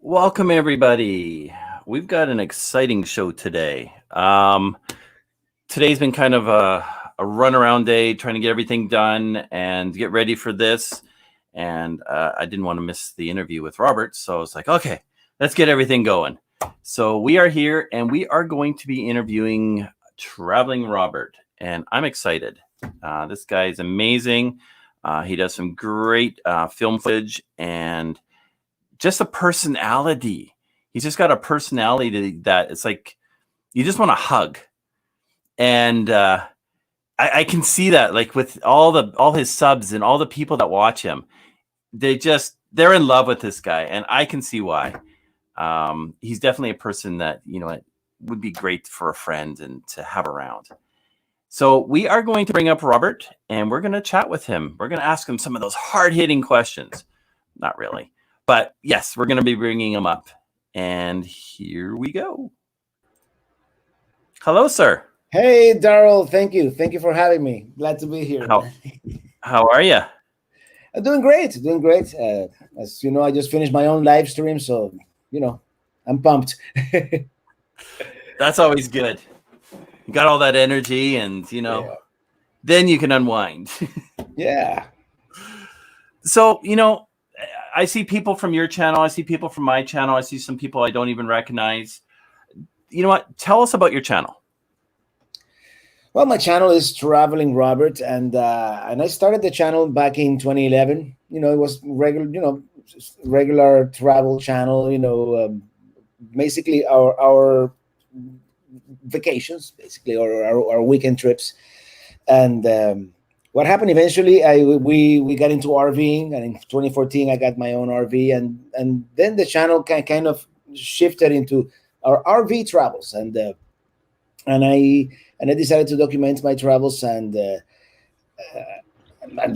Welcome, everybody. We've got an exciting show today. Today's been kind of a runaround day, trying to get everything done and get ready for this. And I didn't want to miss the interview with Robert, so I was like, okay, let's get everything going. So we are here, and we are going to be interviewing Traveling Robert, and I'm excited. This guy is amazing. He does some great film footage and just a personality. He's just got a personality that it's like you just want to hug. And I can see that, like with all his subs and all the people that watch him, they're in love with this guy, and I can see why. He's definitely a person that it would be great for a friend and to have around. So we are going to bring up Robert, and we're going to chat with him. We're going to ask him some of those hard-hitting questions. Not really. But yes, we're going to be bringing him up. And here we go. Hello, sir. Hey, Daryl. Thank you. Thank you for having me. Glad to be here. How are you? Doing great. Doing great. As you know, I just finished my own live stream. So, I'm pumped. That's always good. You got all that energy and, then you can unwind. Yeah. So, I see people from your channel. I see people from my channel. I see some people I don't even recognize. You know what? Tell us about your channel. Well, my channel is Traveling Robert, and I started the channel back in 2011. It was regular travel channel. Basically our vacations, basically, or our weekend trips, and. What happened eventually, we got into RVing, and in 2014 I got my own RV, and then the channel kind of shifted into our RV travels, and I decided to document my travels and do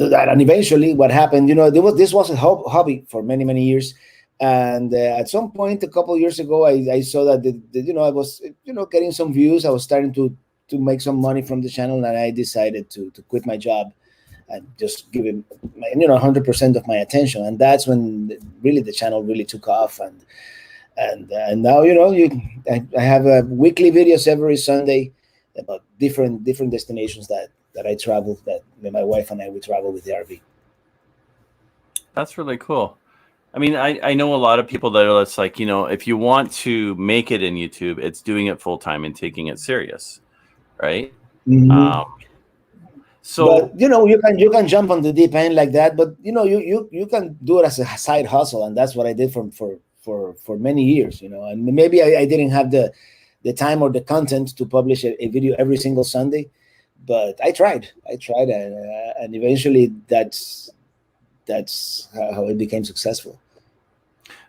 that. And eventually, what happened, this was a hobby for many years, and at some point a couple of years ago, I saw that I was getting some views. I was starting to make some money from the channel, and I decided to quit my job and just give it 100% of my attention. And that's when really the channel really took off. And now I have weekly videos every Sunday about different destinations that I travel, that my wife and I would travel with the RV. That's really cool. I mean, I know a lot of people that are just like, if you want to make it in YouTube, it's doing it full time and taking it serious. Right. Mm-hmm. So but, you can jump on the deep end like that, but you can do it as a side hustle, and that's what I did for many years. And maybe I didn't have the time or the content to publish a video every single Sunday, but I tried, and eventually that's how it became successful.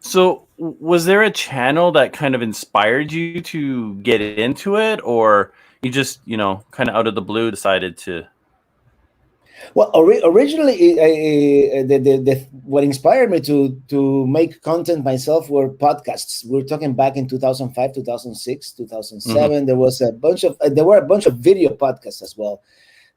So was there a channel that kind of inspired you to get into it, or you just, kind of out of the blue decided to? Well, originally, what inspired me to make content myself were podcasts. We're talking back in 2005, 2006, 2007. Mm-hmm. There were a bunch of video podcasts as well.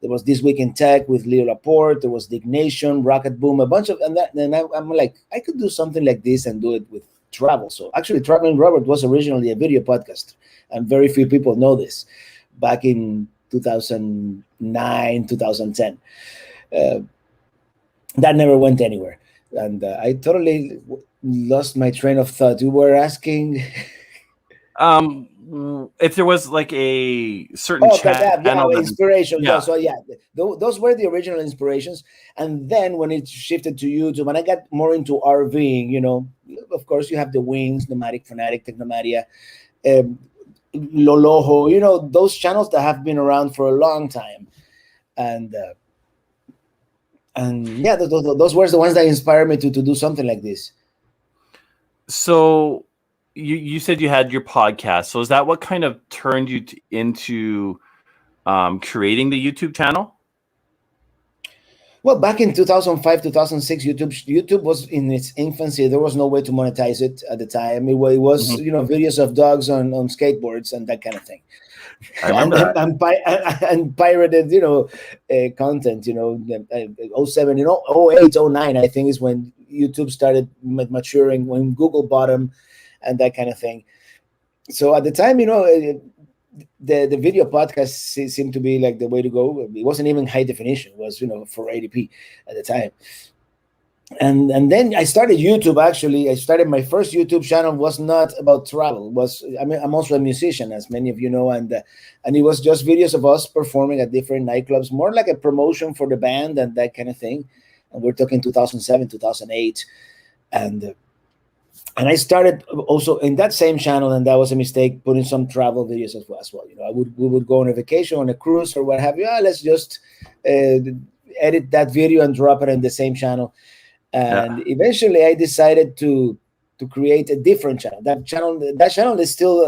There was This Week in Tech with Leo Laporte. There was Dig Nation, Rocket Boom, a bunch of, and I'm like, I could do something like this and do it with travel. So actually, Traveling Robert was originally a video podcast, and very few people know this. Back in 2009, 2010, that never went anywhere, and I totally lost my train of thought. You were asking, if there was like a certain channel, inspiration. Yeah. So those were the original inspirations, and then when it shifted to YouTube, and I got more into RVing, of course you have the Wings, Nomadic Fanatic, Technomadia, Loloho, those channels that have been around for a long time, and yeah, those were the ones that inspired me to do something like this. So you said you had your podcast. So is that what kind of turned you into creating the YouTube channel? Well, back in 2005, 2006, YouTube was in its infancy. There was no way to monetize it at the time. It was mm-hmm. Videos of dogs on skateboards and that kind of thing. I remember and pirated, content, 07, 08, 09, I think is when YouTube started maturing, when Google bought them, and that kind of thing. So at the time, the video podcast seemed to be like the way to go. It wasn't even high definition; it was 480p at the time. And then I started YouTube. Actually, I started my first YouTube channel was not about travel. I'm also a musician, as many of you know, and it was just videos of us performing at different nightclubs, more like a promotion for the band and that kind of thing. And we're talking 2007, 2008, and I started also in that same channel, and that was a mistake, putting some travel videos as well. We would go on a vacation, on a cruise, or what have you. Let's just edit that video and drop it in the same channel. And eventually, I decided to create a different channel. That channel is still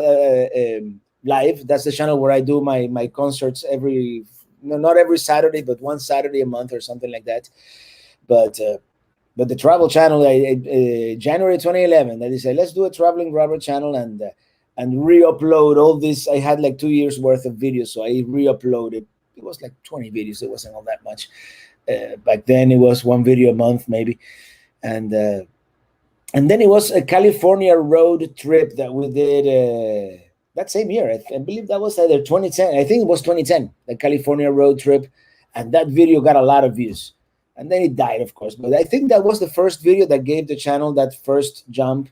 live. That's the channel where I do my concerts not every Saturday, but one Saturday a month or something like that. But the travel channel, January 2011, I decided let's do a traveling Robert channel and re-upload all this. I had like 2 years worth of videos, so I re-uploaded. It was like 20 videos. It wasn't all that much. Back then it was one video a month maybe, and then it was a California road trip that we did that same year. I believe that was either 2010. I think it was 2010, the California road trip, and that video got a lot of views, and then it died, of course. But I think that was the first video that gave the channel that first jump.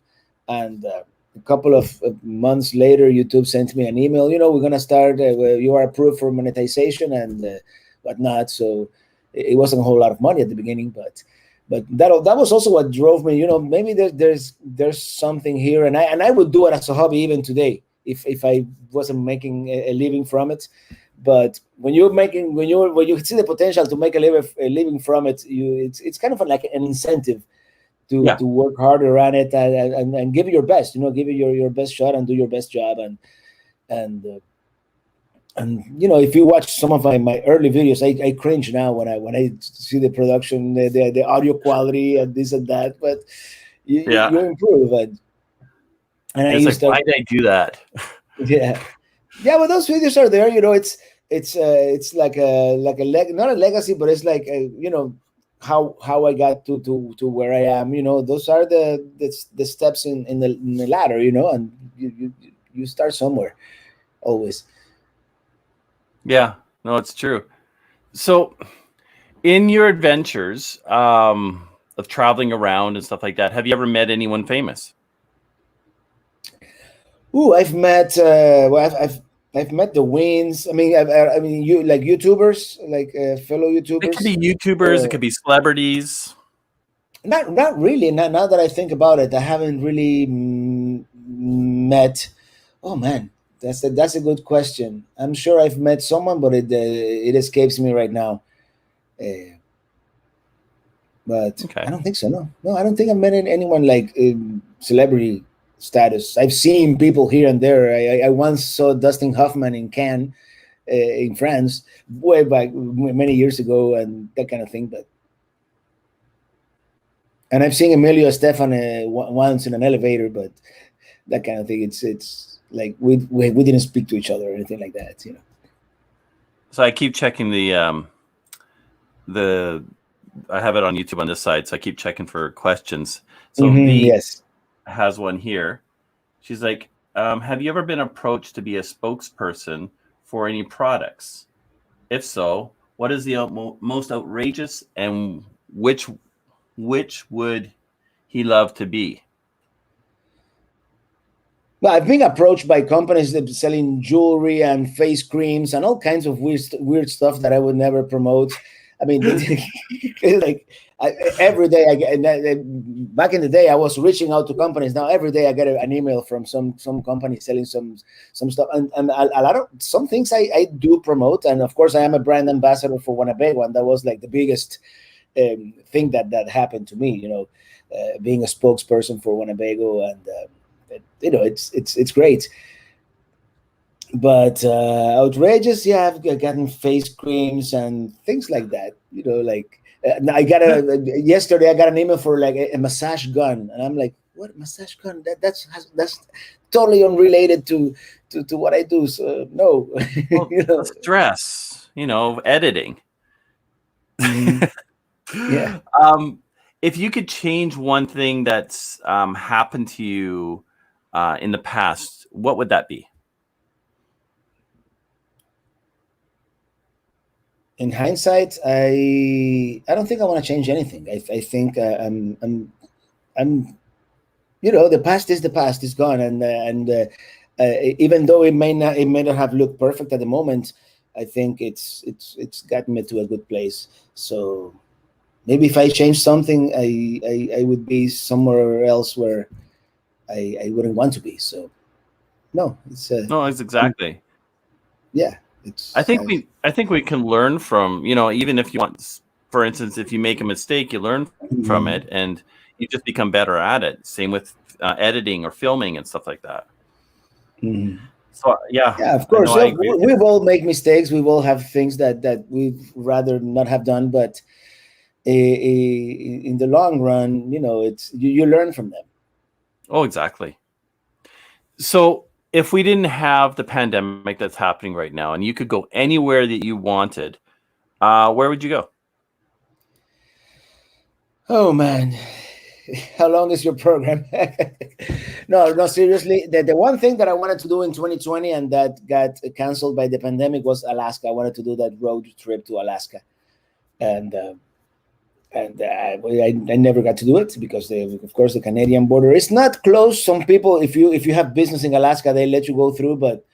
And a couple of months later, YouTube sent me an email. We're gonna start. You are approved for monetization and whatnot. So it wasn't a whole lot of money at the beginning, but that was also what drove me. Maybe there's something here, and I would do it as a hobby even today if I wasn't making a living from it. But when you see the potential to make a living from it, it's kind of like an incentive to work harder on it and give it your best. Give it your best shot and do your best job. And if you watch some of my early videos, I cringe now when I see the production, the audio quality and this and that. But you improve, and it's like, why did I do that? Yeah. Well, those videos are there. It's like not a legacy, but it's like how I got to where I am. Those are the steps in the ladder. And you start somewhere, always. Yeah, no, it's true. So in your adventures of traveling around and stuff like that, have you ever met anyone famous? I've met I've met the Waynes. I mean, you like YouTubers, like fellow YouTubers. It could be YouTubers. It could be celebrities. Not really. Now that I think about it, I haven't really met. Oh man, that's a good question. I'm sure I've met someone, but it escapes me right now. But okay. I don't think so. No, I don't think I've met anyone like celebrity status. I've seen people here and there. I once saw Dustin Hoffman in Cannes, in France, way back many years ago, and that kind of thing. And I've seen Emilio Estefan once in an elevator, but that kind of thing. It's like we didn't speak to each other or anything like that, So I keep checking the I have it on YouTube on this side, so I keep checking for questions. So yes, has one here. She's like, have you ever been approached to be a spokesperson for any products? If so, what is the most outrageous, and which would he love to be? Well, I've been approached by companies that are selling jewelry and face creams and all kinds of weird stuff that I would never promote. I mean, like every day I get. Back in the day, I was reaching out to companies. Now every day I get an email from some company selling some stuff, and a lot of some things I do promote. And of course, I am a brand ambassador for Winnebago, and that was like the biggest thing that happened to me. Being a spokesperson for Winnebago, and it's great. But outrageous, yeah, I've gotten face creams and things like that. Yesterday I got an email for like a massage gun, and I'm like, what massage gun? That's totally unrelated to what I do. So no, well, stress, editing. Yeah. If you could change one thing that's happened to you in the past, what would that be? In hindsight, I don't think I want to change anything. I think I'm the past is the past, is gone, and even though it may not have looked perfect at the moment, I think it's gotten me to a good place. So maybe if I change something, I would be somewhere else where I wouldn't want to be. So no, No, it's exactly. Yeah, I think we can learn from, even if you want, for instance, if you make a mistake, you learn from it and you just become better at it. Same with editing or filming and stuff like that. Mm-hmm. So yeah, of course, we will make mistakes. We will have things that we'd rather not have done, but in the long run, it's you learn from them. Oh, exactly. So if we didn't have the pandemic that's happening right now, and you could go anywhere that you wanted, where would you go? Oh man, how long is your program? No, seriously. The one thing that I wanted to do in 2020 and that got canceled by the pandemic was Alaska. I wanted to do that road trip to Alaska, and I never got to do it because of course the Canadian border is not closed. Some people, if you have business in Alaska, they let you go through, but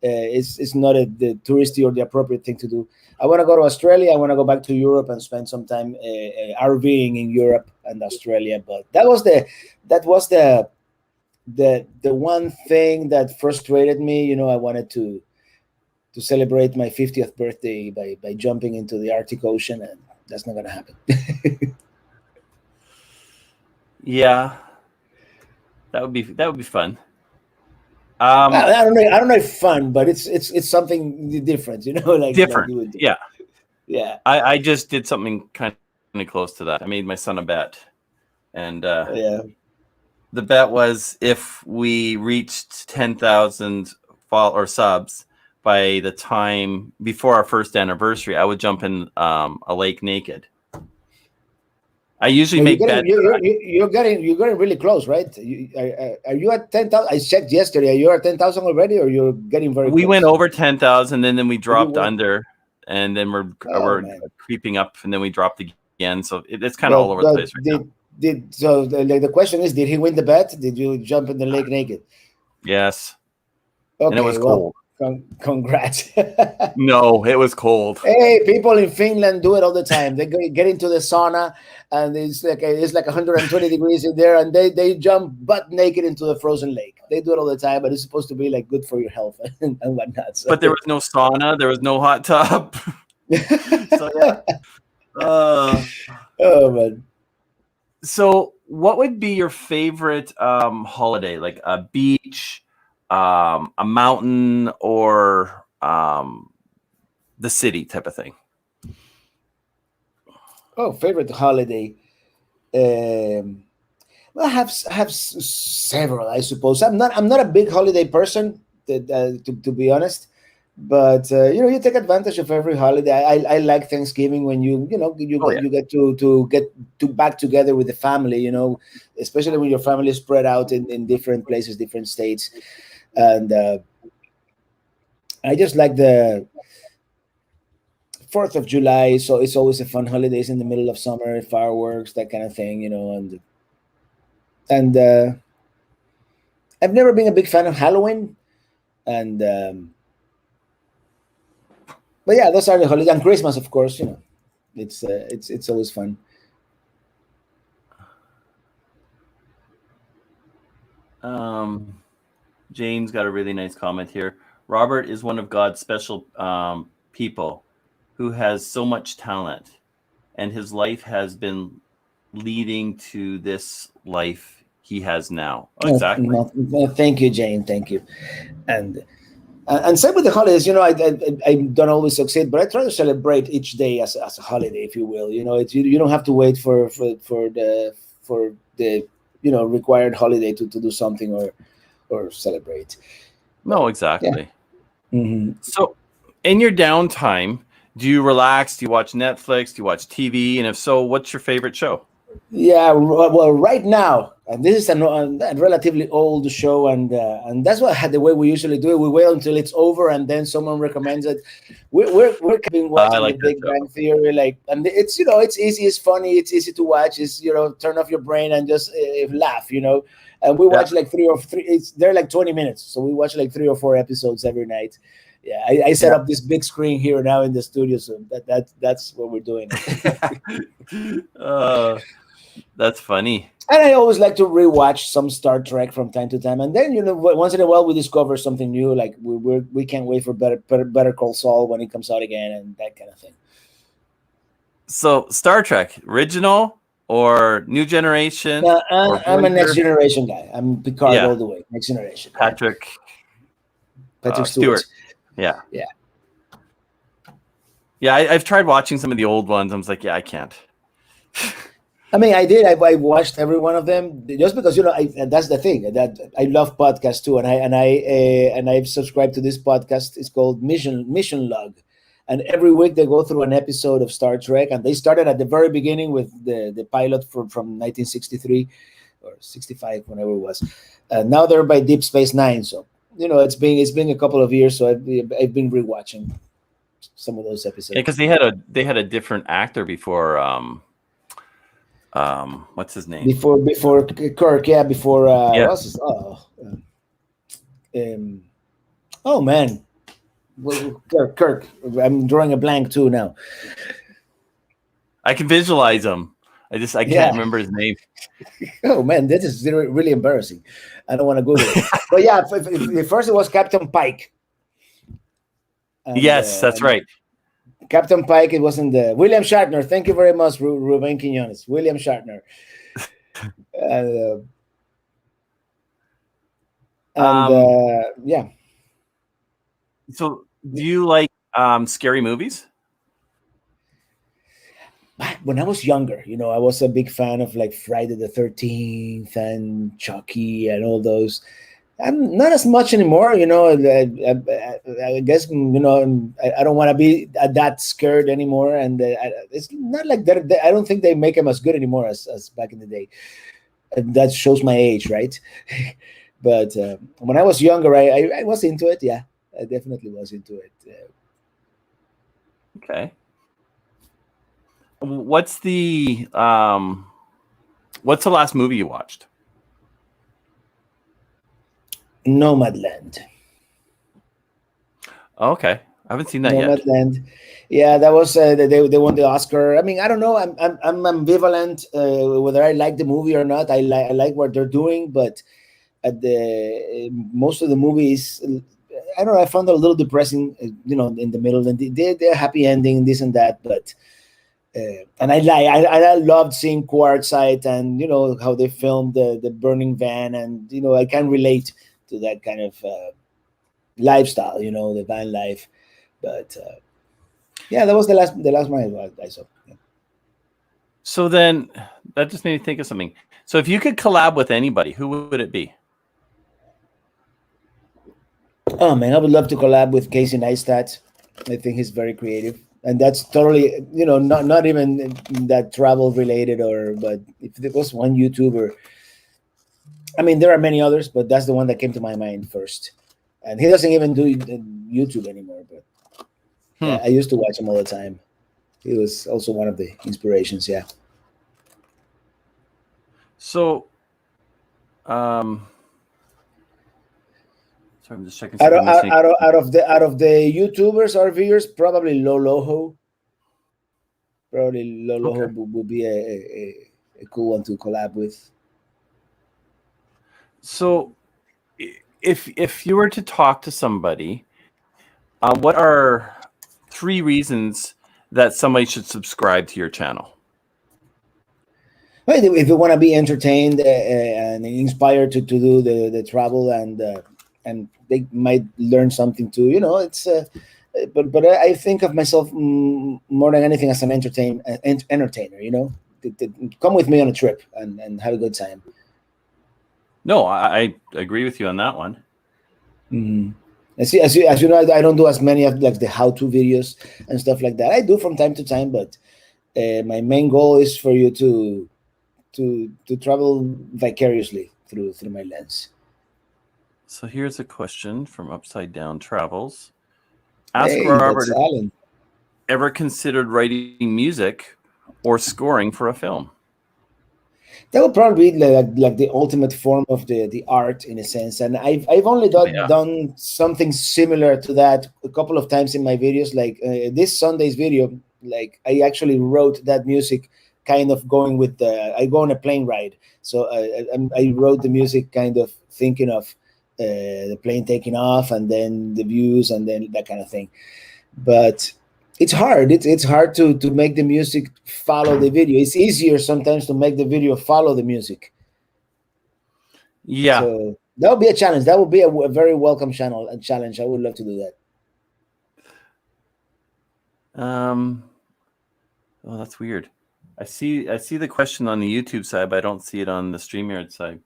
it's not the touristy or the appropriate thing to do. I want to go to Australia. I want to go back to Europe and spend some time RVing in Europe and Australia. But that was the one thing that frustrated me. I wanted to celebrate my 50th birthday by jumping into the Arctic Ocean, and that's not going to happen. Yeah, that would be fun. I don't know if fun, but it's something different, like different. Like yeah. I just did something kind of close to that. I made my son a bet, and the bet was if we reached 10,000 subs by the time before our first anniversary, I would jump in a lake naked. I usually make bets. You're getting really close, right? Are you at 10,000? I checked yesterday. Are you at 10,000 already, or you're getting very? We close? went over 10,000, and then we dropped under, and then we're creeping up, and then we dropped again. So it's kind of all over the place right now. So the question is, did he win the bet? Did you jump in the lake naked? Yes. Okay, and it was cold. Congrats. No, it was cold. Hey, people in Finland do it all the time. They get into the sauna, and it's like 120 degrees in there, and they jump butt naked into the frozen lake. They do it all the time, but it's supposed to be like good for your health and whatnot. So. But there was no sauna, there was no hot tub. So yeah. Oh man. So, what would be your favorite holiday? Like a beach, a mountain, or the city type of thing? Oh, favorite holiday. Well, I have several, I suppose. I'm not a big holiday person, to be honest. But you take advantage of every holiday. I like Thanksgiving when you get to get back together with the family. Especially when your family is spread out in different places, different states, and I just like the 4th of July. So it's always a fun holiday. It's in the middle of summer, fireworks, that kind of thing. And I've never been a big fan of Halloween, and. But yeah, those are the holidays, and Christmas, of course. It's always fun. Jane's got a really nice comment here. Robert is one of God's special people who has so much talent, and his life has been leading to this life he has now. Oh, exactly. No, thank you, Jane. Thank you, and same with the holidays. I don't always succeed, but I try to celebrate each day as a holiday, if you will. You don't have to wait for the required holiday to do something or celebrate. No, exactly. Yeah. Mm-hmm. So, in your downtime, do you relax? Do you watch Netflix? Do you watch TV? And if so, what's your favorite show? Yeah, well, right now, and this is a relatively old show, and that's what the way we usually do it. We wait until it's over, and then someone recommends it. We're been I watching The like that Big show. Bang Theory, like, and it's it's easy, it's funny, it's easy to watch. It's turn off your brain and just laugh, And we Yeah. watch like three. They're like 20 minutes, so we watch like 3 or 4 episodes every night. Yeah, I set Yeah. up this big screen here now in the studio, so that's what we're doing. That's funny. And I always like to rewatch some Star Trek from time to time, and then once in a while we discover something new. Like we can't wait for Better Call Saul when it comes out again, and that kind of thing. So Star Trek, original or new generation? I'm a next generation guy. I'm Picard all the way. Next generation. Patrick Stewart. Yeah. Yeah. Yeah, I've tried watching some of the old ones. I was like, yeah, I can't. I mean, I did. I watched every one of them just because that's the thing that I love podcasts too, and I've subscribed to this podcast. It's called Mission Log, and every week they go through an episode of Star Trek, and they started at the very beginning with the pilot from 1963 or 65, whenever it was, and now they're by Deep Space Nine. So it's been a couple of years, so I've been rewatching some of those episodes. Yeah, because they had a different actor before. What's his name? Before Kirk, before what's his, oh man, well, Kirk. I'm drawing a blank too now. I can visualize him. I can't remember his name. Oh man, this is really embarrassing. I don't want to Google it. But yeah, first it was Captain Pike. And, yes, that's right. Captain Pike, it wasn't William Shatner. Thank you very much, Ruben Quinones. William Shatner. Yeah. So, do you like scary movies? When I was younger, I was a big fan of like Friday the 13th and Chucky and all those. I'm not as much anymore, I guess, I don't want to be that scared anymore. And it's not like that. I don't think they make them as good anymore as back in the day. And that shows my age, right? But when I was younger, I was into it. Yeah, I definitely was into it. Okay. What's the last movie you watched? Nomadland. Okay, I haven't seen that yet. Nomadland. Yeah, that was they won the Oscar. I mean, I don't know. I'm ambivalent whether I like the movie or not. I like what they're doing, but at most of the movies, I don't know. I found it a little depressing. In the middle, and they're happy ending, this and that, but. And I loved seeing Quartzsite and how they filmed the burning van, and I can relate to that kind of lifestyle, the van life. But yeah, that was the last one I saw. Yeah. So then that just made me think of something. So if you could collab with anybody, who would it be? Oh man, I would love to collab with Casey Neistat. I think he's very creative. And that's totally, not even that travel related, but if there was one YouTuber, I mean, there are many others, but that's the one that came to my mind first. And he doesn't even do YouTube anymore, but yeah, I used to watch him all the time. He was also one of the inspirations. Yeah. So, sorry, I'm just checking. Out of the YouTubers or viewers, probably Loloho. Probably Loloho would be a cool one to collab with. So, if you were to talk to somebody, what are 3 reasons that somebody should subscribe to your channel? Well, if you want to be entertained and inspired to do the travel, and they might learn something too, it's but I think of myself more than anything as an entertainer, come with me on a trip and have a good time. No, I agree with you on that one. Mm-hmm. As you know, I don't do as many of like the how-to videos and stuff like that. I do from time to time, but my main goal is for you to to travel vicariously through my lens. So here's a question from Upside Down Travels. Ask Hey, Robert that's if Alan. ever considered writing music or scoring for a film. That would probably be like the ultimate form of the art in a sense. And I've only Yeah. done something similar to that a couple of times in my videos. Like this Sunday's video, like I actually wrote that music kind of going with I go on a plane ride. So I wrote the music kind of thinking of the plane taking off and then the views and then that kind of thing. But it's hard. It's hard to make the music follow the video. It's easier sometimes to make the video follow the music. Yeah. So that would be a challenge. That would be a very welcome challenge. I would love to do that. Oh, that's weird. I see the question on the YouTube side, but I don't see it on the StreamYard side.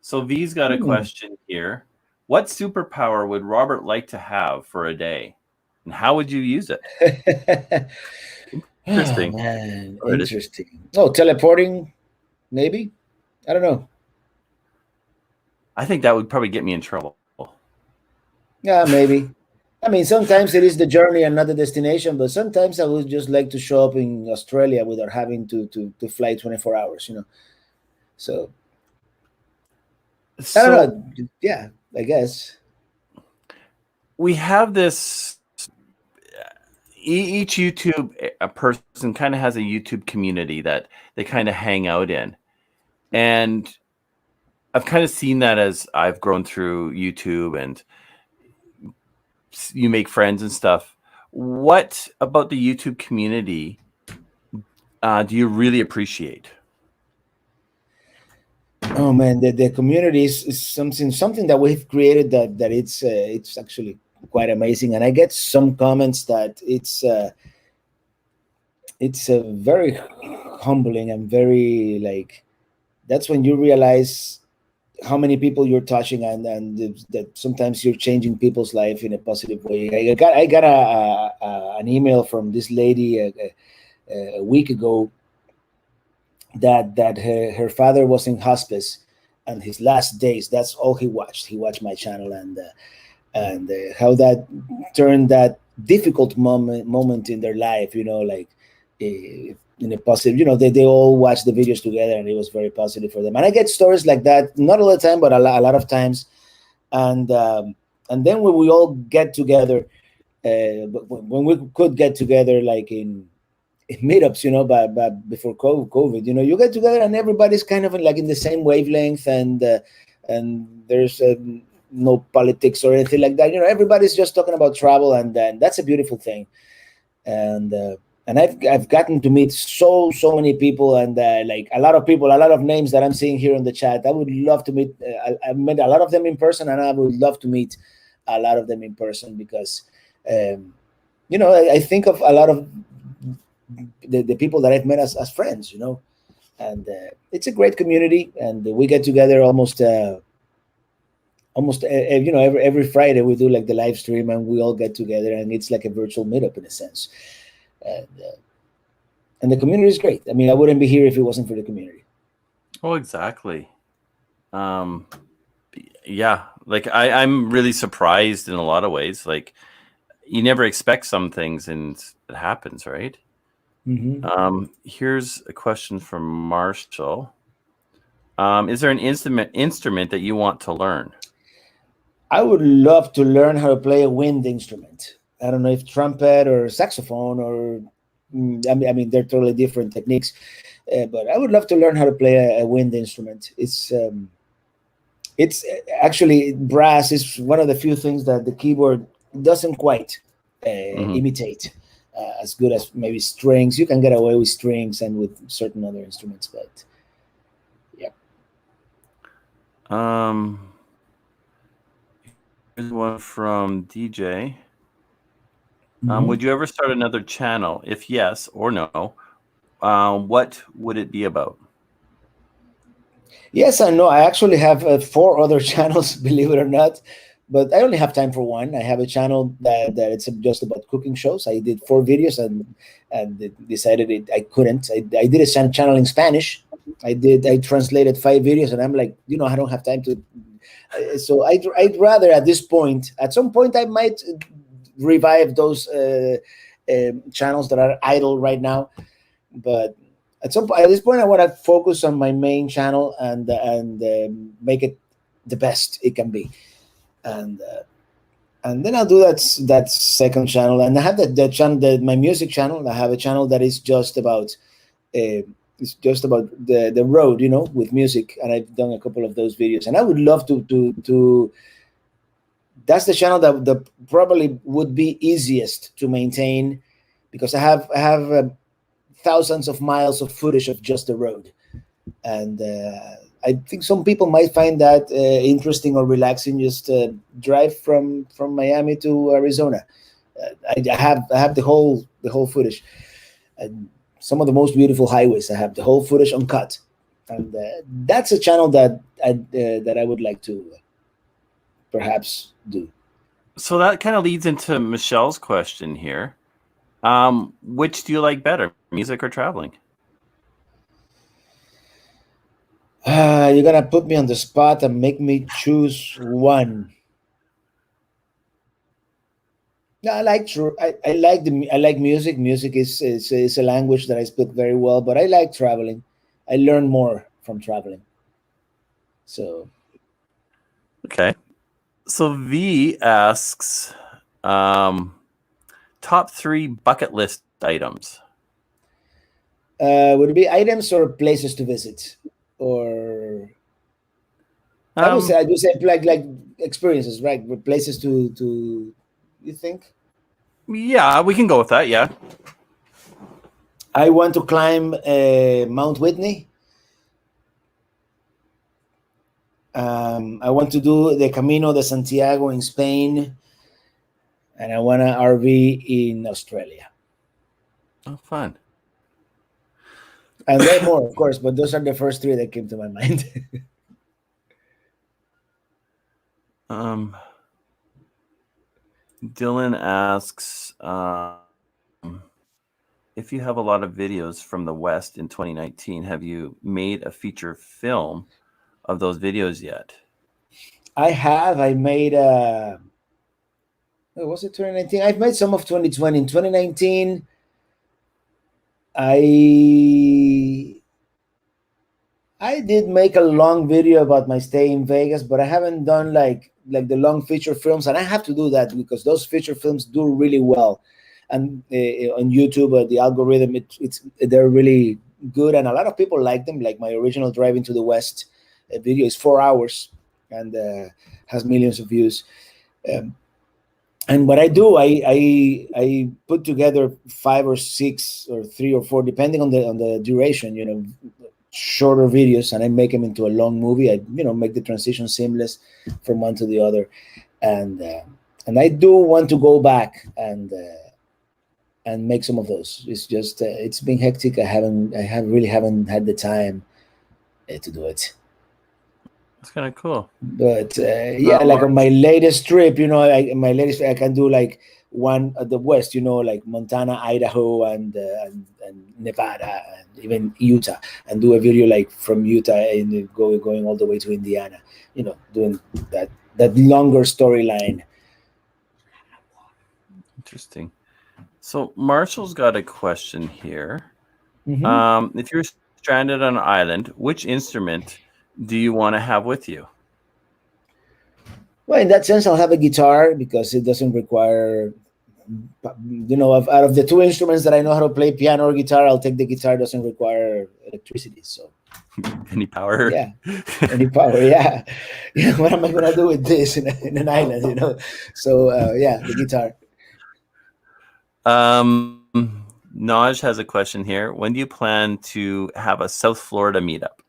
So V's got a question here. What superpower would Robert like to have for a day? And how would you use it? Interesting. Oh, man, interesting. Oh, teleporting, maybe? I don't know. I think that would probably get me in trouble. Yeah, maybe. I mean, sometimes it is the journey and not the destination, but sometimes I would just like to show up in Australia without having to fly 24 hours, So I don't know. Yeah, I guess. We have this, each YouTube person kind of has a YouTube community that they kind of hang out in. And I've kind of seen that as I've grown through YouTube and you make friends and stuff. What about the YouTube community do you really appreciate? Oh man, the community is something that we've created that it's actually quite amazing, and I get some comments that it's very humbling and very like that's when you realize how many people you're touching and that sometimes you're changing people's life in a positive way. I got an email from this lady a week ago that her father was in hospice and his last days, that's all he watched my channel and how that turned that difficult moment in their life, like in a positive, they all watched the videos together and it was very positive for them. And I get stories like that, not all the time, but a lot of times. And then when we all get together, when we could get together like in meetups, but before COVID, you get together and everybody's kind of like in the same wavelength and there's no politics or anything like that. Everybody's just talking about travel and that's a beautiful thing. And I've gotten to meet so many people and like a lot of people, a lot of names that I'm seeing here on the chat. I would love to meet. I met a lot of them in person, and I would love to meet a lot of them in person because, I think of a lot of the people that I've met as friends, and it's a great community, and we get together almost every Friday we do like the live stream and we all get together and it's like a virtual meetup in a sense, and the community is great. I mean, I wouldn't be here if it wasn't for the community. Oh, exactly. Yeah, like I'm really surprised in a lot of ways. Like you never expect some things and it happens, right? Mm-hmm. Here's a question from Marshall. Is there an instrument that you want to learn? I would love to learn how to play a wind instrument. I don't know if trumpet or saxophone or I mean they're totally different techniques, but I would love to learn how to play a wind instrument. It's actually brass is one of the few things that the keyboard doesn't quite imitate as good as maybe strings. You can get away with strings and with certain other instruments, but yeah. Here's one from DJ. Would you ever start another channel? If yes or no, what would it be about? Yes and no. I actually have 4 other channels, believe it or not, but I only have time for one. I have a channel that it's just about cooking shows. I did 4 videos and decided I couldn't. I did a channel in Spanish, I translated 5 videos, and I'm like, I don't have time to. So I'd rather at this point, at some point, I might revive those channels that are idle right now, but at this point, I want to focus on my main channel and make it the best it can be, and then I'll do that second channel, and I have that channel, my music channel. I have a channel that is just about it's just about the road, with music, and I've done a couple of those videos, and I would love to. That's the channel that probably would be easiest to maintain, because I have thousands of miles of footage of just the road, and I think some people might find that interesting or relaxing. Just drive from Miami to Arizona. I have the whole footage, and some of the most beautiful highways. I have the whole footage uncut, and that's a channel that I would like to perhaps do. So that kind of leads into Michelle's question here. Which do you like better, music or traveling? You're gonna put me on the spot and make me choose one. No, I like music. Music is a language that I speak very well, but I like traveling. I learn more from traveling. So okay. So V asks, top 3 bucket list items. Would it be items or places to visit, or I would say like experiences, right? With places to. You think? Yeah, we can go with that. Yeah. I want to climb Mount Whitney. I want to do the Camino de Santiago in Spain, and I want to RV in Australia. Oh, fun. And there are more, of course, but those are the first 3 that came to my mind. Dylan asks, if you have a lot of videos from the West in 2019, have you made a feature film of those videos yet? I have. I made was it 2019? I've made some of 2020. In 2019, I did make a long video about my stay in Vegas, but I haven't done like the long feature films, and I have to do that because those feature films do really well, and on YouTube, the algorithm, they're really good, and a lot of people like them. Like my original Driving to the West video is 4 hours and has millions of views. And what I do, I put together 5 or 6 or 3 or 4, depending on the duration, shorter videos, and I make them into a long movie. I make the transition seamless from one to the other, and I do want to go back and make some of those. It's just it's been hectic. I really haven't had the time to do it. That's kind of cool. But like on my latest trip, I can do like one at the West, like Montana, Idaho, and Nevada, and even Utah, and do a video like from Utah and going all the way to Indiana, doing that longer storyline. Interesting. So Marshall's got a question here. Mm-hmm. If you're stranded on an island, which instrument do you want to have with you? Well, in that sense, I'll have a guitar because it doesn't require, out of the 2 instruments that I know how to play, piano or guitar, I'll take the guitar. It doesn't require electricity. So any power? Yeah, any power. Yeah. What am I gonna do with this in an island? So the guitar. Naj has a question here. When do you plan to have a South Florida meetup?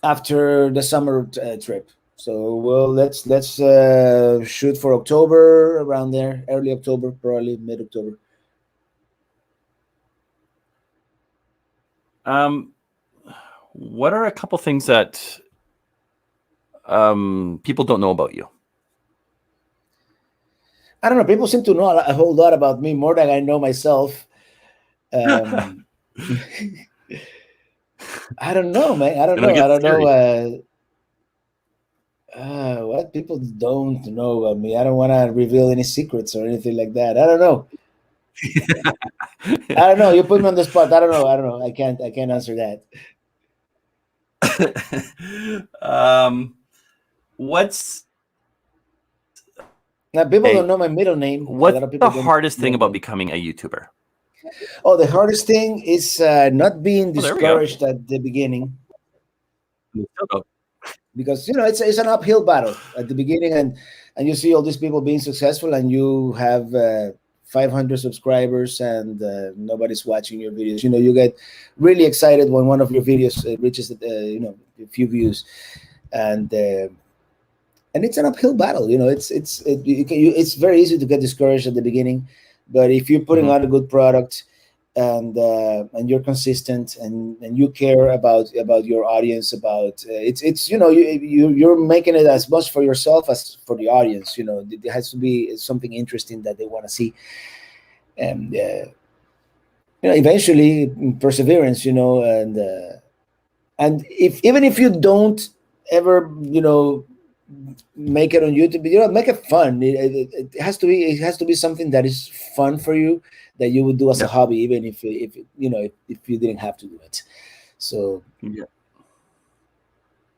After the summer trip. So let's shoot for October, around there, early October, probably mid-October. What are a couple things that people don't know about you? I don't know. People seem to know a whole lot about me, more than I know myself. I don't know, man. I don't It'll know. get I don't scary. know. What people don't know about me. I don't want to reveal any secrets or anything like that. I don't know. I don't know. You put me on the spot. I don't know. I don't know. I can't. I can't answer that. What's Now, people don't know my middle name. A what's lot of the people hardest thing don't about know. becoming a YouTuber? Oh, the hardest thing is not being Oh, there we go. discouraged at the beginning, We still go. because it's an uphill battle at the beginning, and you see all these people being successful, and you have 500 subscribers, and nobody's watching your videos. You get really excited when one of your videos reaches a few views, and it's an uphill battle. It's very easy to get discouraged at the beginning, but if you're putting out a good product, and you're consistent, and you care about your audience, about you're making it as much for yourself as for the audience. It has to be something interesting that they want to see, and eventually perseverance. And if even if you don't ever make it on YouTube, make it fun. It has to be. It has to be something that is fun for you, that you would do as a hobby, even if you didn't have to do it. So Yeah.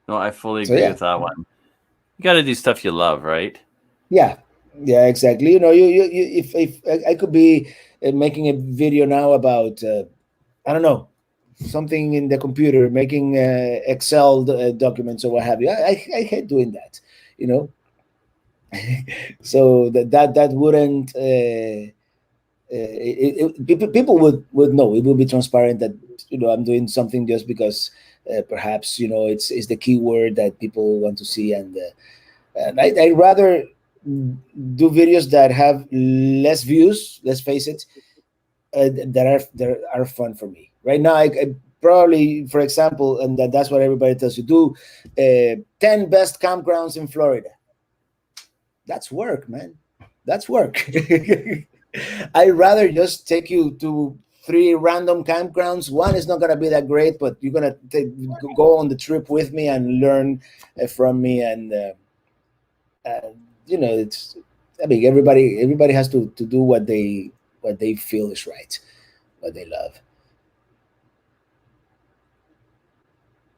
No, I fully agree with that one. You got to do stuff you love, right? Yeah, exactly. You if I could be making a video now about I don't know, something in the computer, making Excel documents or what have you. I hate doing that. So that wouldn't. People would know. It would be transparent that I'm doing something just because perhaps it's the keyword that people want to see, and I'd rather do videos that have less views. Let's face it, that are fun for me. Right now, I probably, for example, and that's what everybody tells you, do 10 best campgrounds in Florida. That's work, man. That's work. I'd rather just take you to 3 random campgrounds. One is not going to be that great, but you're going to go on the trip with me and learn from me. And it's. I mean, everybody has to do what they feel is right, what they love.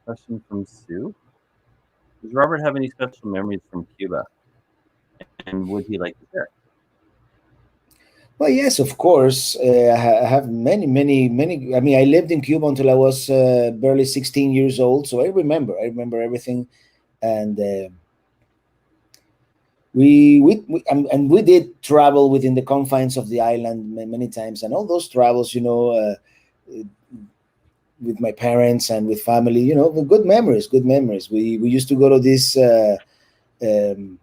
Question from Sue: does Robert have any special memories from Cuba, and would he like to share? Well, yes, of course. I have many, many, many. I mean, I lived in Cuba until I was barely 16 years old, so I remember. I remember everything, and and we did travel within the confines of the island many times, and all those travels, with my parents and with family, good memories. Good memories. We used to go to this. Um,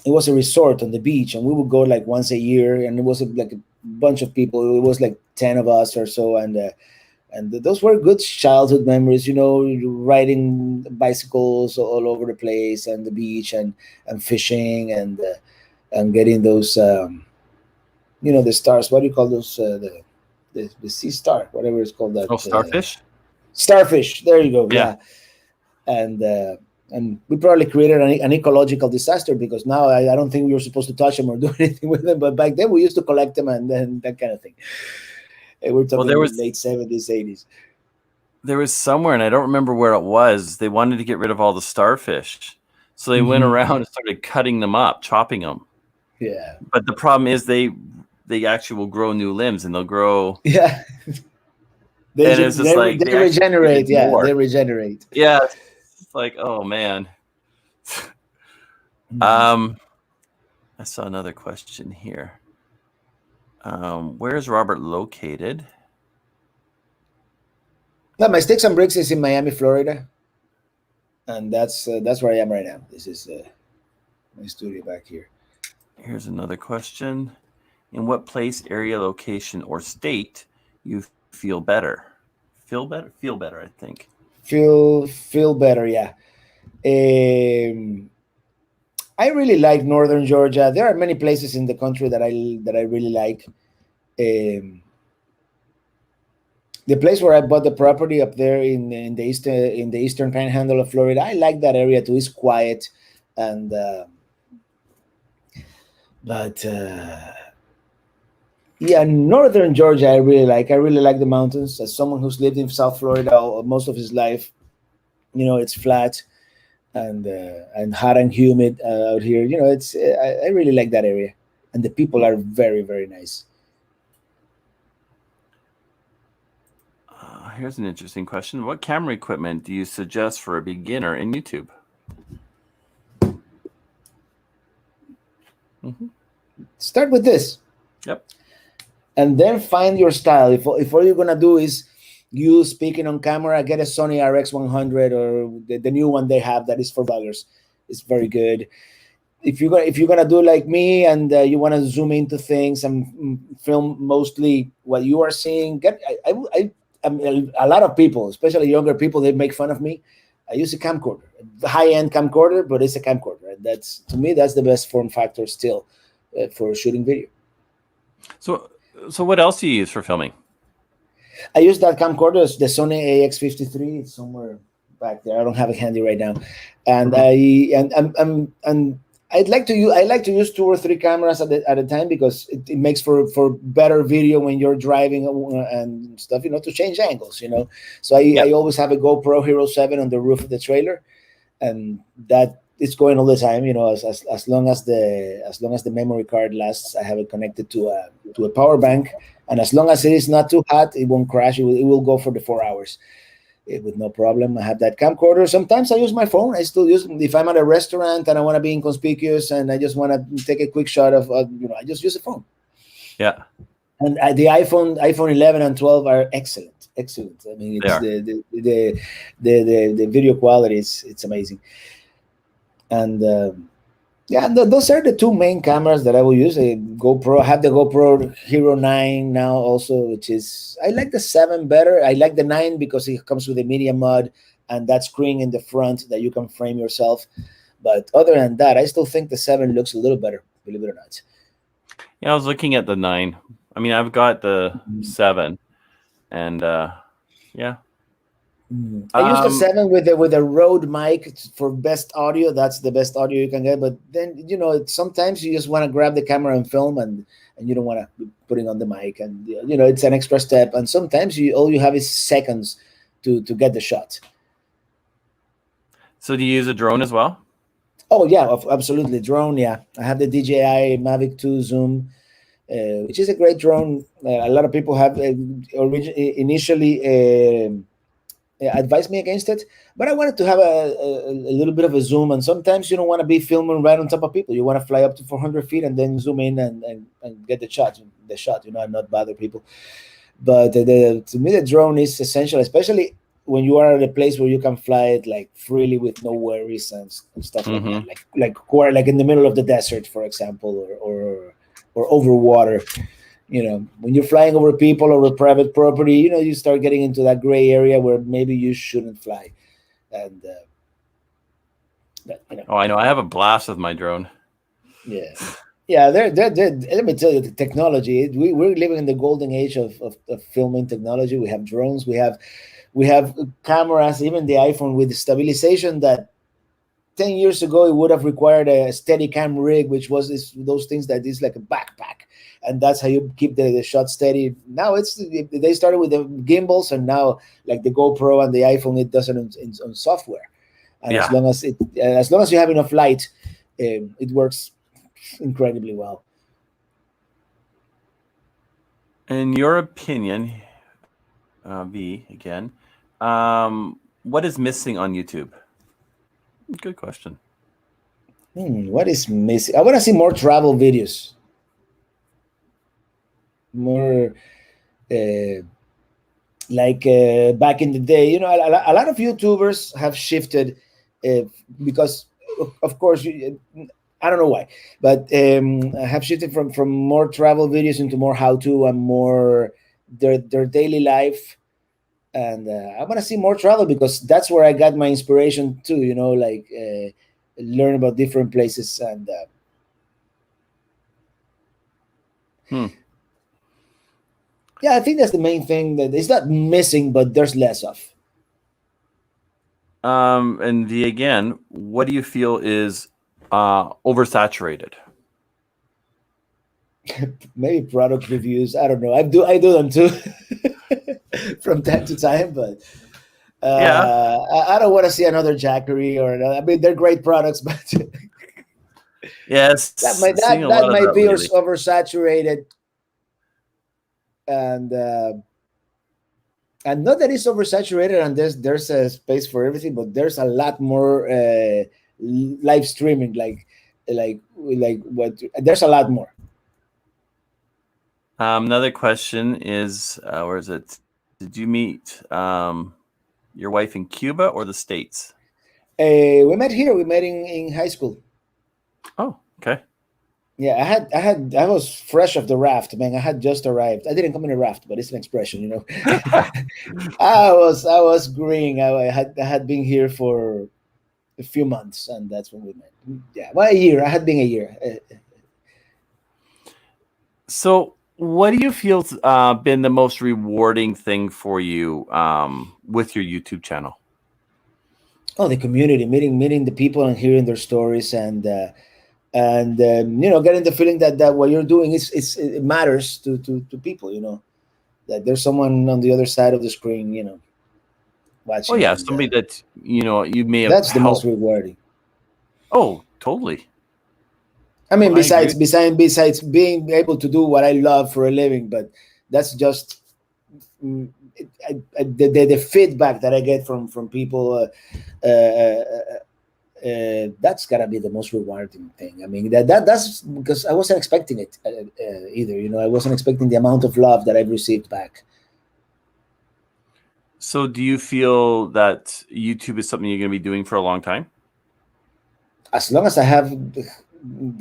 it was a resort on the beach, and we would go like once a year, and it was like a bunch of people. It was like 10 of us or so, and those were good childhood memories. Riding bicycles all over the place, and the beach, and fishing, and getting those the stars. What do you call those? The sea star, whatever it's called. That starfish. Starfish. There you go. Yeah. And we probably created an ecological disaster, because now I don't think we were supposed to touch them or do anything with them. But back then we used to collect them, and then that kind of thing. We're talking late 70s, 80s. There was somewhere, and I don't remember where it was, they wanted to get rid of all the starfish. So they went around and started cutting them up, chopping them. Yeah. But the problem is they actually will grow new limbs, and they'll grow. Yeah. They regenerate. Yeah, they regenerate. Yeah. It's like, oh man. I saw another question here. Where is Robert located? No, my Sticks and Bricks is in Miami, Florida, and that's where I am right now. This is my studio back here. Here's another question: in what place, area, location, or state you feel better? Feel better. I think. Feel better. Yeah. I really like Northern Georgia. There are many places in the country that I really like. The place where I bought the property up there in the eastern panhandle of Florida, I like that area too. It's quiet, and but yeah, northern Georgia I really like. I really like the mountains. As someone who's lived in South Florida most of his life, it's flat and hot and humid out here. It's I really like that area, and the people are very, very nice. Here's an interesting question. What camera equipment do you suggest for a beginner in YouTube? Start with this. Yep. And then find your style. If all you're gonna do is you speaking on camera, get a Sony RX100 or the new one they have that is for vloggers. It's very good. If you're gonna do like me and you want to zoom into things and film mostly what you are seeing, I mean, a lot of people, especially younger people, they make fun of me. I use a camcorder, a high-end camcorder, but it's a camcorder. And to me, that's the best form factor still for shooting video. So what else do you use for filming? I use that camcorder, the Sony AX53. It's somewhere back there. I don't have it handy right now, and I like to use 2 or 3 cameras at a time because it makes for better video when you're driving and stuff. To change angles. So I always have a GoPro Hero 7 on the roof of the trailer, and that it's going all the time. As long as the memory card lasts, I have it connected to a power bank. And as long as it is not too hot, it won't crash. It will go for the 4 hours with no problem. I have that camcorder. Sometimes I use my phone. I still use if I'm at a restaurant and I want to be inconspicuous and I just want to take a quick shot of, I just use a phone. Yeah. And the iPhone 11 and 12 are excellent. I mean, it's the video quality it's amazing. And those are the 2 main cameras that I will use. A GoPro. I have the GoPro Hero 9 now also, which is, I like the 7 better. I like the 9 because it comes with a media mod and that screen in the front that you can frame yourself. But other than that, I still think the 7 looks a little better, believe it or not. Yeah, I was looking at the 9. I mean, I've got the 7, and yeah. I use the 7 with a Rode mic for best audio. That's the best audio you can get. But then sometimes you just want to grab the camera and film, and you don't want to be putting on the mic, and it's an extra step. And sometimes all you have is seconds to get the shot. So do you use a drone as well? Oh yeah, absolutely, drone. Yeah, I have the DJI Mavic 2 Zoom, which is a great drone. A lot of people have initially advised me against it, but I wanted to have a little bit of a zoom, and sometimes you don't want to be filming right on top of people. You want to fly up to 400 feet and then zoom in and get the shot, and not bother people. But to me, the drone is essential, especially when you are at a place where you can fly it like freely with no worries and stuff like that, like in the middle of the desert, for example, or over water. When you're flying over people or private property, you start getting into that gray area where maybe you shouldn't fly. And Oh, I know. I have a blast with my drone. Yeah. Let me tell you, the technology. We're living in the golden age of filming technology. We have drones. We have cameras. Even the iPhone with stabilization that 10 years ago it would have required a Steadicam rig, which was those things that is like a backpack, and that's how you keep the shot steady. Now they started with the gimbals, and now like the GoPro and the iPhone, it does it on software. And as long as you have enough light, it works incredibly well. In your opinion, V again, what is missing on YouTube? Good question. What is missing? I want to see more travel videos. More like back in the day. A lot of YouTubers have shifted because, of course, I don't know why, but have shifted from more travel videos into more how-to and more their daily life. And I want to see more travel because that's where I got my inspiration too. Learn about different places and. Yeah, I think that's the main thing, that it's not missing, but there's less of. And again, what do you feel is oversaturated? Maybe product reviews. I don't know. I do them too from time to time, but Yeah. I don't want to see another Jackery or another. I mean, they're great products, but Yes. Seeing a that lot of might that be lately. oversaturated, and not that it's oversaturated and there's a space for everything, but there's a lot more live streaming, like what there's a lot more. Another question is, where is it? Did you meet your wife in Cuba or the States? We met here. We met in high school. Oh, okay. Yeah, I was fresh off the raft, man. I had just arrived. I didn't come in a raft, but it's an expression, you know. I was green. I had been here for a few months, and that's when we met. Yeah, well, a year. I had been a year. So, what do you feel's been the most rewarding thing for you with your YouTube channel? Oh, the community, meeting the people and hearing their stories, and you know, getting the feeling that what you're doing it matters to people. You know, that there's someone on the other side of the screen, you know, Oh watching. yeah, And somebody that you may have that's the most helped. rewarding. Oh, totally. I mean, I agree. besides being able to do what I love for a living, but that's just the feedback that I get from people. That's gotta be the most rewarding thing. I mean, that's because I wasn't expecting it either. You know, I wasn't expecting the amount of love that I've received back. So, do you feel that YouTube is something you're going to be doing for a long time? As long as I have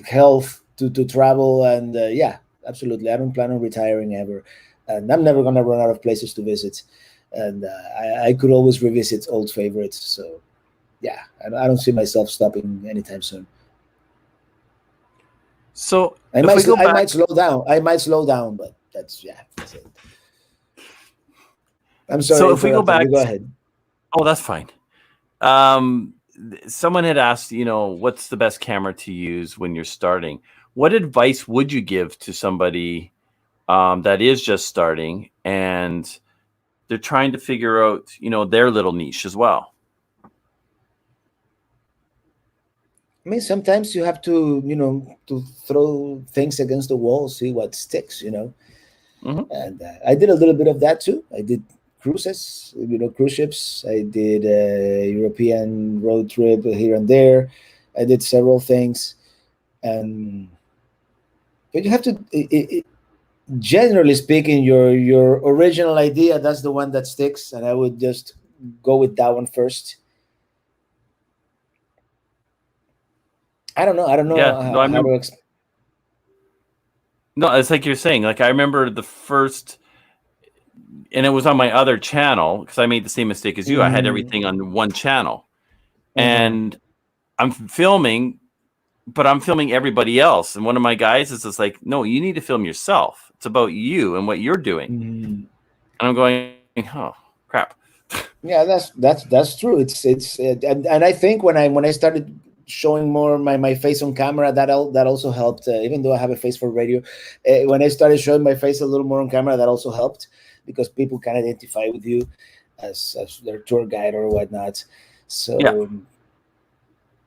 health to travel, and yeah, absolutely, I don't plan on retiring ever, and I'm never gonna run out of places to visit, and I could always revisit old favorites. So yeah, I don't see myself stopping anytime soon. So, if we go I back, might slow down. I might slow down, but that's it. I'm sorry so to if we go interrupt back, you. Go ahead. oh, that's fine. Um, Someone had asked, what's the best camera to use when you're starting? What advice would you give to somebody that is just starting and they're trying to figure out, their little niche as well? I mean, sometimes you have to, you know, to throw things against the wall, see what sticks, you know. Hmm. And I did a little bit of that too. I did cruises, you know, cruise ships. I did a European road trip here and there. I did several things, and but you have to. Generally speaking, your original idea, that's the one that sticks, and I would just go with that one first. I don't know Yeah, no, I how remember. to No, it's like you're saying. Like I remember the first, and it was on my other channel because I made the same mistake as you. I had mm, everything on one channel, mhm. and I'm filming, but I'm filming everybody else. And one of my guys is just like, "No, you need to film yourself. It's about you and what you're doing." Mm. And I'm going, "Oh, crap." Yeah, that's true. It's and I think when I started showing more my face on camera, that also helped. Even though I have a face for radio, when I started showing my face a little more on camera, that also helped because people can identify with you as their tour guide or whatnot. Yeah. So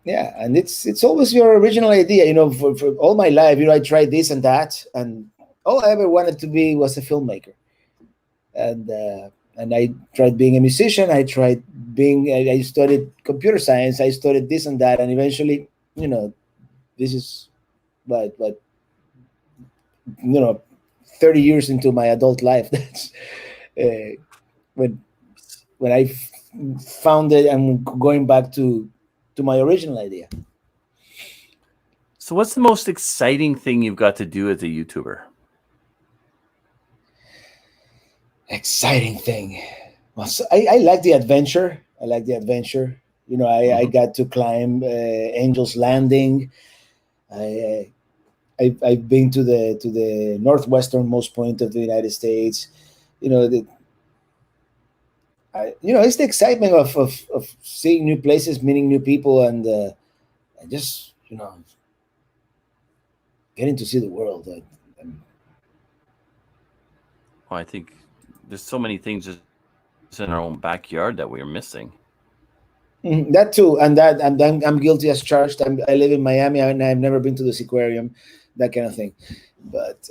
yeah, and it's always your original idea. You know, for all my life, you know, I tried this and that, and all I ever wanted to be was a filmmaker. And I tried being a musician. I tried being. I studied computer science. I studied this and that, and eventually, you know, this is but you know, 30 years into my adult life. That's uh, when when I found it. I'm going back to my original idea. So, what's the most exciting thing you've got to do as a YouTuber? Exciting thing. Well, so I like the adventure. I like the adventure. You know, I Hmm. got to climb Angel's Landing. I I've been to the northwesternmost point of the United States. You know, it's the excitement of seeing new places, meeting new people, and just getting to see the world. Well, I think there's so many things just in our own backyard that we're missing. That too, and I'm guilty as charged. I live in Miami, and I've never been to the aquarium, that kind of thing. But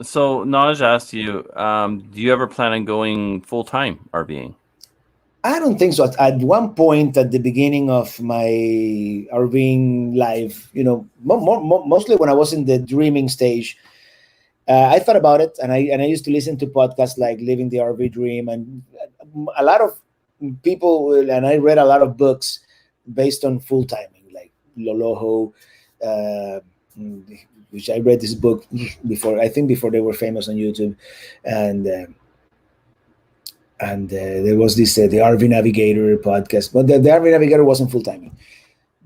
so Naj asked you, do you ever plan on going full time RVing? I don't think so. At one point, at the beginning of my RVing life, mostly when I was in the dreaming stage, I thought about it, and I used to listen to podcasts like Living the RV Dream, and a lot of people, and I read a lot of books based on full timing, like Loloho, which I read this book before they were famous on YouTube, and there was this the RV Navigator podcast, but the RV Navigator wasn't full timing.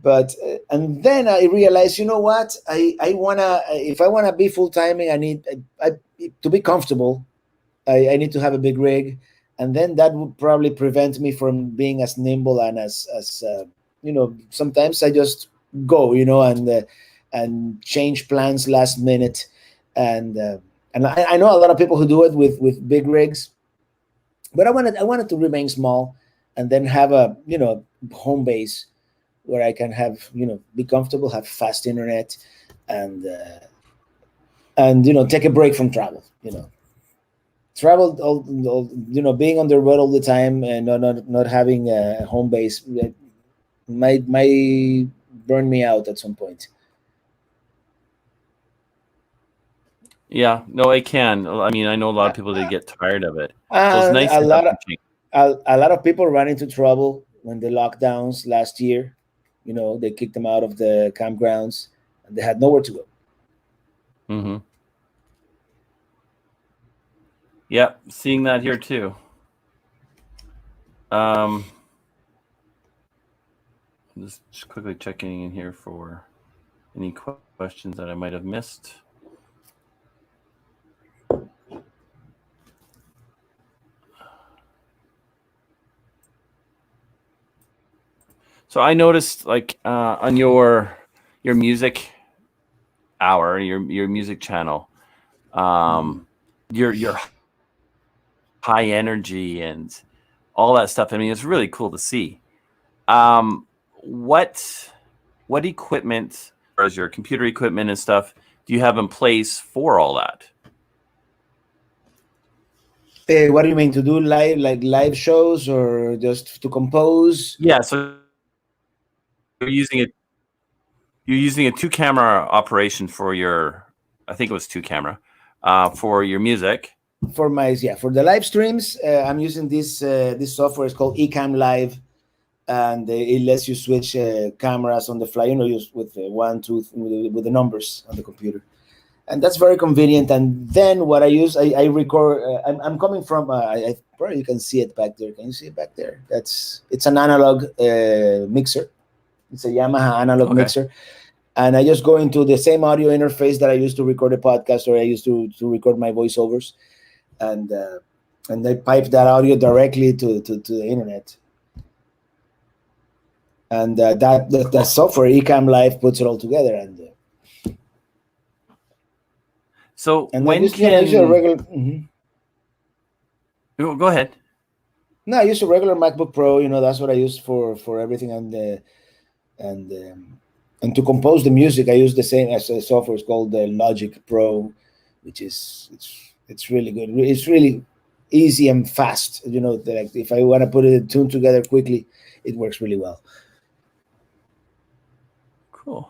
But and then I realized, you know what? If I wanna be full timing, I need to be comfortable. I need to have a big rig, and then that would probably prevent me from being as nimble and as sometimes I just go, and change plans last minute, and I know a lot of people who do it with big rigs, but I wanted to remain small, and then have a home base where I can have, be comfortable, have fast internet, and take a break from travel. Travel, being on the road all the time and not having a home base might burn me out at some point. Yeah, no, it can. I mean, I know a lot of people that get tired of it. So it's nice a to lot have of a lot of people ran into trouble when the lockdowns last year. They kicked them out of the campgrounds, and they had nowhere to go. Mm-hmm. Yep, seeing that here too. Just quickly checking in here for any questions that I might have missed. So I noticed, like, on your music hour, your music channel, your high energy and all that stuff. I mean, it's really cool to see. What equipment, as your computer equipment and stuff, do you have in place for all that? What do you mean, to do live shows, or just to compose? Yeah, so you're using a 2-camera operation for your, I think it was 2-camera, for your music. For the live streams, I'm using this software. It's called Ecamm Live, and it lets you switch cameras on the fly. Use with 1, 2 with the numbers on the computer, and that's very convenient. And then what I use, I record. I'm coming from. I probably you can see it back there. Can you see it back there? It's an analog mixer. It's a Yamaha analog mixer. And I just go into the same audio interface that I used to record a podcast, or I used to record my voiceovers, and I pipe that audio directly to the internet. And that software, Ecamm Live, puts it all together. And so and when I use a regular. Mm-hmm. Go ahead. No, I use a regular MacBook Pro. That's what I use for everything, and to compose the music, I use the same as a software. It's called the Logic Pro, which is it's really good. It's really easy and fast. Like if I want to put a tune together quickly, it works really well. Cool.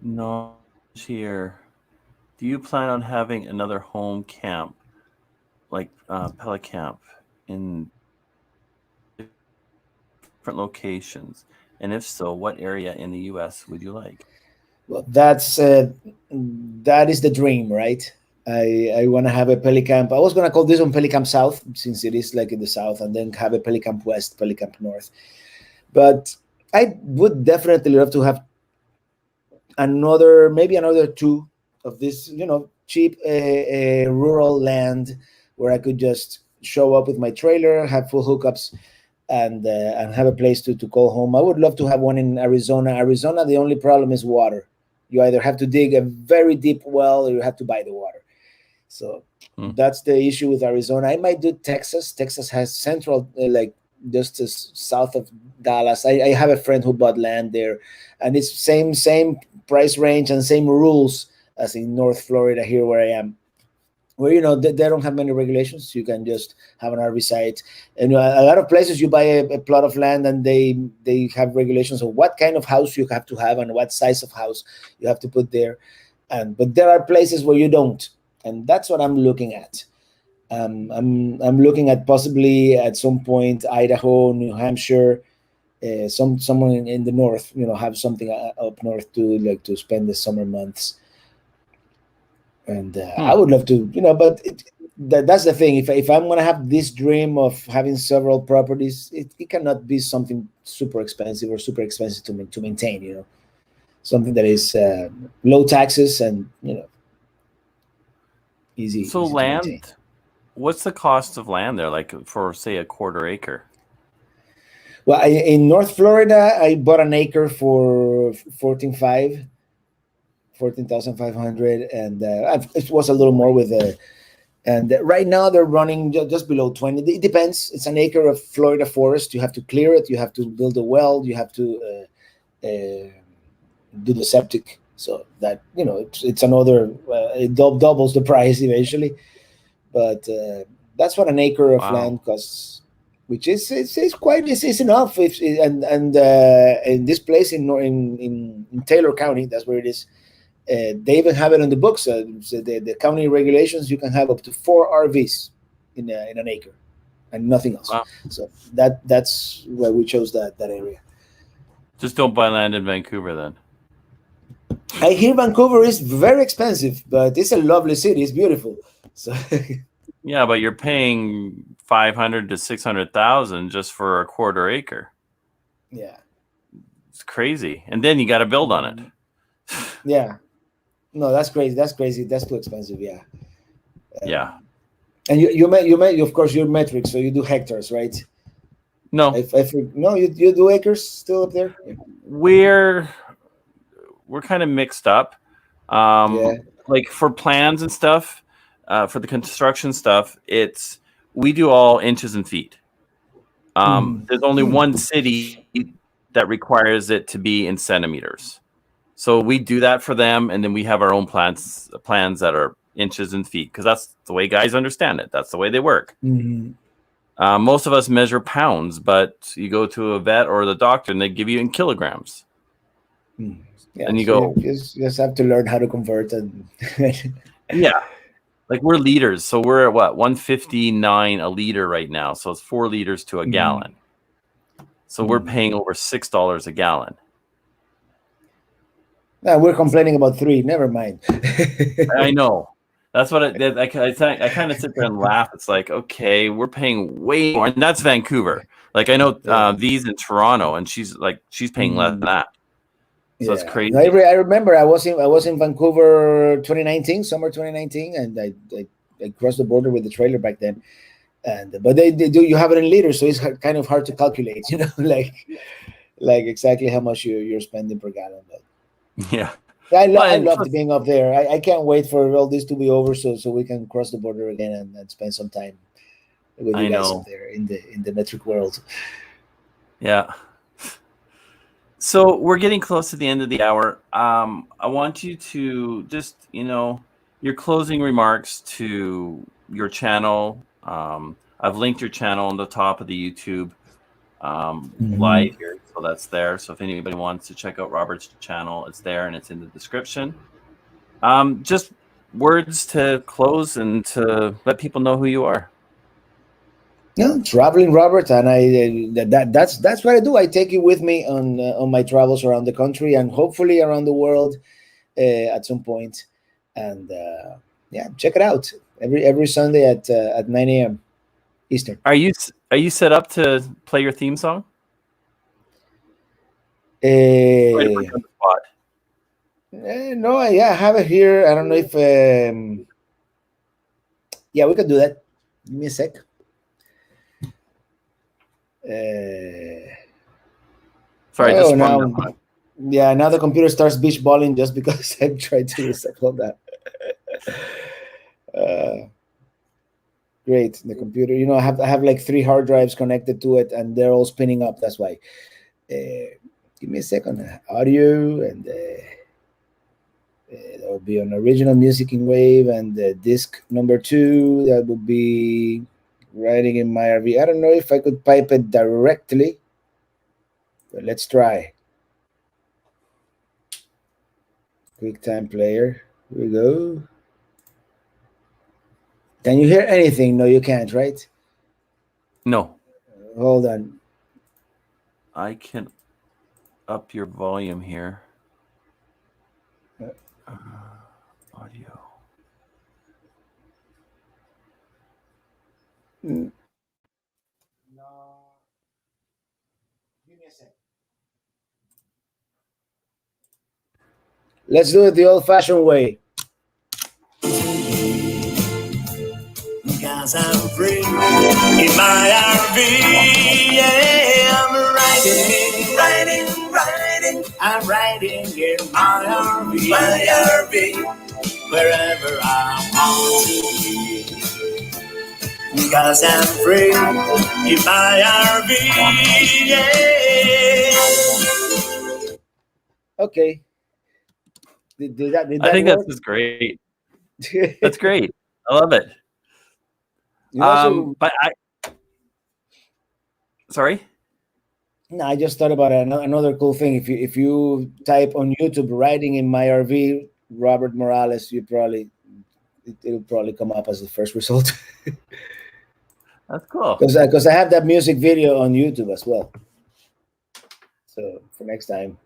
No, here. Do you plan on having another home camp, like pellet camp, in different locations? And if so, what area in the U.S. would you like? Well, that is the dream, right? I want to have a Pelicamp. I was going to call this one Pelicamp South, since it is like in the south, and then have a Pelicamp West, Pelicamp North. But I would definitely love to have maybe another two of this, cheap rural land where I could just show up with my trailer, have full hookups, and have a place to call home. I would love to have one in Arizona. Arizona, the only problem is water. You either have to dig a very deep well or you have to buy the water. So that's the issue with Arizona. I might do Texas. Texas has central, like just as south of Dallas. I have a friend who bought land there, and it's same price range and same rules as in North Florida here where I am, where they don't have many regulations. You can just have an RV site, and a lot of places you buy a plot of land and they have regulations of what kind of house you have to have and what size of house you have to put there. But there are places where you don't, and that's what I'm looking at. I'm looking at possibly at some point Idaho, New Hampshire, somewhere in the north. Have something up north to spend the summer months. And I would love to, but that's the thing. If I'm gonna have this dream of having several properties, it cannot be something super expensive or super expensive to maintain. Something that is low taxes and easy. So easy to maintain. land, what's the cost of land there, like for say a quarter acre? Well, in North Florida, I bought an acre for 14,500, and it was a little more with and right now they're running just below 20. It depends. It's an acre of Florida forest. You have to clear it. You have to build a well. You have to do the septic. So that it's another. It doubles the price eventually, but that's what an acre of land costs, which is it's enough. And in this place in Taylor County, that's where it is. They even have it on the books. So the county regulations, you can have up to 4 RVs in an acre, and nothing else. Wow. So that's why we chose that area. Just don't buy land in Vancouver then. I hear Vancouver is very expensive, but it's a lovely city. It's beautiful. So yeah, but you're paying 500 to 600,000 just for a quarter acre. Yeah, it's crazy, and then you got to build on it. Yeah, no, that's crazy. That's crazy. That's too expensive. Yeah. Yeah. And you of course you're metric, so you do hectares, right? No. No, you do acres still up there. Yeah. We're kind of mixed up. Like for plans and stuff, for the construction stuff, we do all inches and feet. There's only one city that requires it to be in centimeters. So we do that for them, and then we have our own plans that are inches and feet, because that's the way guys understand it. That's the way they work. Most of us measure pounds, but you go to a vet or the doctor, and they give you in kilograms. Yeah, and you go, you just have to learn how to convert. And yeah, like we're liters, so we're at what, 159 a liter right now. So it's 4 liters to a gallon. So we're paying over $6 a gallon. No, we're complaining about 3. Never mind. I know. That's what I kind of sit there and laugh. It's like, okay, we're paying way more, and that's Vancouver. Like I know V's in Toronto, and she's paying less than that. So it's crazy. I remember I was in Vancouver 2019, summer 2019, and I crossed the border with the trailer back then. But they do, you have it in liters, so it's kind of hard to calculate, like exactly how much you're spending per gallon. But yeah, I love being up there. I can't wait for all this to be over, so we can cross the border again and spend some time with you guys up there in the metric world. Yeah. So we're getting close to the end of the hour. I want you to just, your closing remarks to your channel. I've linked your channel on the top of the YouTube live here, so that's there. So if anybody wants to check out Robert's channel, it's there and it's in the description. Just words to close and to let people know who you are. Traveling Robert, and that's what I do. I take you with me on my travels around the country and hopefully around the world at some point. And check it out every Sunday at 9 a.m. Eastern. Are you set up to play your theme song? Right to put you on the spot. No, yeah, I have it here. I don't know if yeah, we can do that. Give me a sec. Sorry, I just sprung that on. Yeah, now the computer starts beach balling just because I've tried to recycle that. Great, the computer. You know, I have like 3 hard drives connected to it, and they're all spinning up. That's why. Give me a second. Audio, and that will be an original music in wave, and disc number 2 that would be writing in my RV. I don't know if I could pipe it directly, but let's try. QuickTime player. Here we go. Can you hear anything? No, you can't, right? No. Hold on. I can up your volume here. Audio. No. Give me a second. Let's do it the old-fashioned way. Because I'm free in my RV. Yeah, I'm riding. I'm riding in my RV, wherever I want to be. Because I'm free in my RV. Yeah. Okay. Did that I think work? that's just great. That's great. I love it. But sorry. No, I just thought about another cool thing. If you type on YouTube "riding in my RV" Robert Morales, it'll probably come up as the first result. That's cool. Because I have that music video on YouTube as well. So for next time.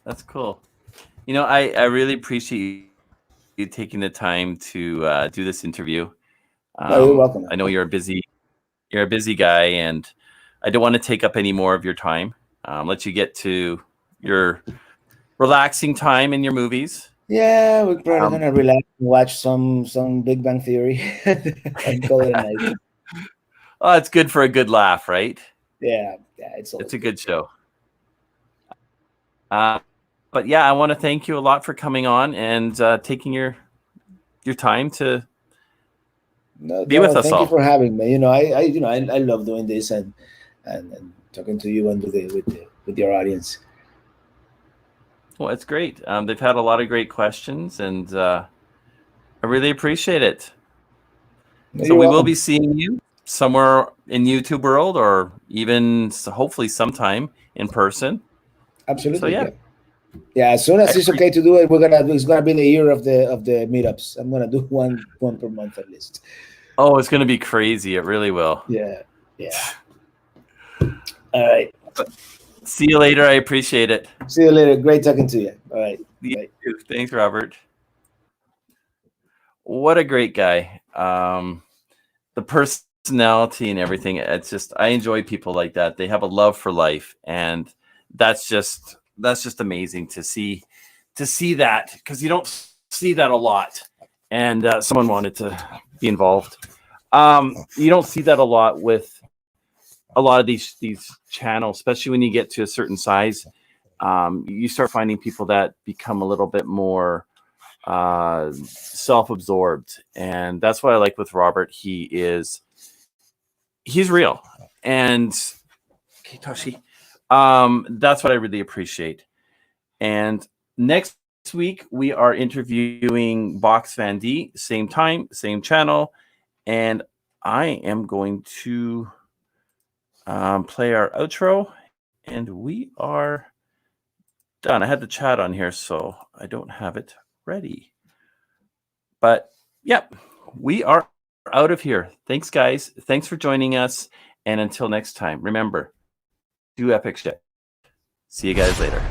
That's cool. You know, I really appreciate you taking the time to do this interview. No, you're welcome. I know you're a busy guy, and I don't want to take up any more of your time. Let you get to your relaxing time in your movies. Yeah, we're probably gonna relax and watch some Big Bang Theory and call it a night. Oh, it's good for a good laugh, right? Yeah, it's a good show. But yeah, I want to thank you a lot for coming on and taking your time to be with us all. Thank you for having me. You know, I love doing this and talking to you and with your audience. Well, it's great. They've had a lot of great questions, and I really appreciate it. So we will be seeing you somewhere in YouTube world, or even hopefully sometime in person. Absolutely. So yeah. Yeah, as soon as it's okay to do it, it's gonna be the year of the meetups. I'm gonna do one per month at least. Oh, it's gonna be crazy. It really will. Yeah. All right. See you later. I appreciate it. See you later. Great talking to you. All right. Bye. Thanks, Robert. What a great guy. The personality and everything. It's just, I enjoy people like that. They have a love for life, and that's just amazing to see that, because you don't see that a lot. And someone wanted to be involved. You don't see that a lot with a lot of these channels, especially when you get to a certain size. You start finding people that become a little bit more self-absorbed, and that's what I like with Robert. He's real, and okay, Toshi. That's what I really appreciate. And next week we are interviewing Box Van D, same time, same channel, and I am going to play our outro, and we are done. I had the chat on here, so I don't have it ready. But yep, we are out of here. Thanks, guys. Thanks for joining us. And until next time, remember, do epic shit. See you guys later.